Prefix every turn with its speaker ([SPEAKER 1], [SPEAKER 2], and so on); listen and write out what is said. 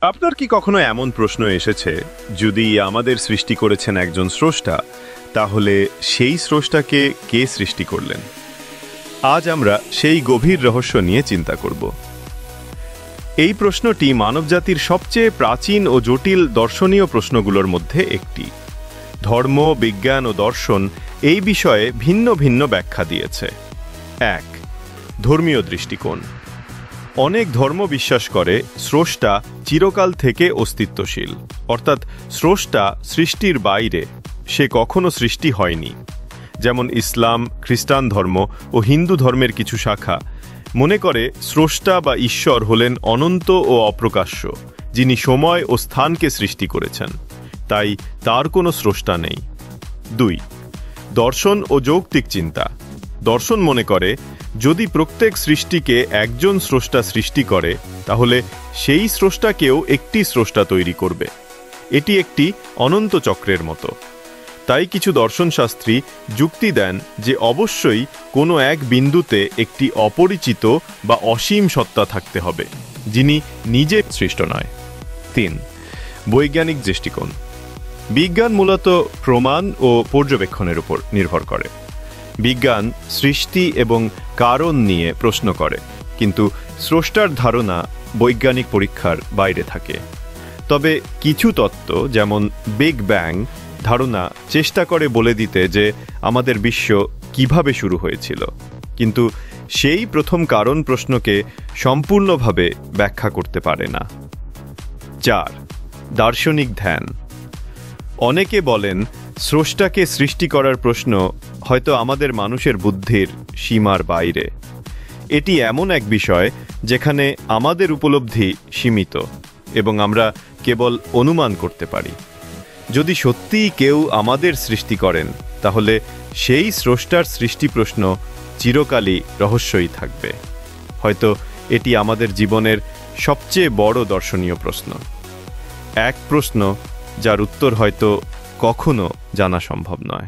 [SPEAKER 1] আপনার কি কখনো এমন প্রশ্ন এসেছে, যদি আমাদের সৃষ্টি করেছেন একজন স্রষ্টা, তাহলে সেই স্রষ্টাকে কে সৃষ্টি করলেন? আজ আমরা সেই গভীর রহস্য নিয়ে চিন্তা করব। এই প্রশ্নটি মানবজাতির সবচেয়ে প্রাচীন ও জটিল দর্শনীয় প্রশ্নগুলোর মধ্যে একটি। ধর্ম, বিজ্ঞান ও দর্শন এই বিষয়ে ভিন্ন ভিন্ন ব্যাখ্যা দিয়েছে। 1. ধর্মীয় দৃষ্টিকোণ। অনেক ধর্ম বিশ্বাস করে স্রষ্টা চিরকাল থেকে অস্তিত্বশীল, অর্থাৎ স্রষ্টা সৃষ্টির বাইরে, সে কখনো সৃষ্টি হয়নি। যেমন ইসলাম, খ্রিস্টান ধর্ম ও হিন্দু ধর্মের কিছু শাখা মনে করে স্রষ্টা বা ঈশ্বর হলেন অনন্ত ও অপ্রকাশ্য, যিনি সময় ও স্থানকে সৃষ্টি করেছেন, তাই তার কোনো স্রষ্টা নেই। 2. দর্শন ও যৌক্তিক চিন্তা। দর্শন মনে করে যদি প্রত্যেক সৃষ্টিকে একজন স্রষ্টা সৃষ্টি করে, তাহলে সেই স্রষ্টাকেও একটি স্রষ্টা তৈরি করবে। এটি একটি অনন্ত চক্রের মতো। তাই কিছু দর্শনশাস্ত্রী যুক্তি দেন যে অবশ্যই কোনো এক বিন্দুতে একটি অপরিচিত বা অসীম সত্তা থাকতে হবে, যিনি নিজে সৃষ্ট নয়। 3. বৈজ্ঞানিক দৃষ্টিকোণ। বিজ্ঞান মূলত প্রমাণ ও পর্যবেক্ষণের উপর নির্ভর করে। বিজ্ঞান সৃষ্টি এবং কারণ নিয়ে প্রশ্ন করে, কিন্তু স্রষ্টার ধারণা বৈজ্ঞানিক পরীক্ষার বাইরে থাকে। তবে কিছু তত্ত্ব, যেমন বিগ ব্যাং ধারণা, চেষ্টা করে বলে দিতে যে আমাদের বিশ্ব কিভাবে শুরু হয়েছিল, কিন্তু সেই প্রথম কারণ প্রশ্নকে সম্পূর্ণভাবে ব্যাখ্যা করতে পারে না। 4. দার্শনিক ধ্যান। অনেকে বলেন স্রষ্টাকে সৃষ্টি করার প্রশ্ন হয়তো আমাদের মানুষের বুদ্ধির সীমার বাইরে। এটি এমন এক বিষয় যেখানে আমাদের উপলব্ধি সীমিত এবং আমরা কেবল অনুমান করতে পারি। যদি সত্যিই কেউ আমাদের সৃষ্টি করেন, তাহলে সেই স্রষ্টার সৃষ্টি প্রশ্ন চিরকালই রহস্যই থাকবে। হয়তো এটি আমাদের জীবনের সবচেয়ে বড় দর্শনীয় প্রশ্ন, এক প্রশ্ন যার উত্তর হয়তো কখনো জানা সম্ভব নয়।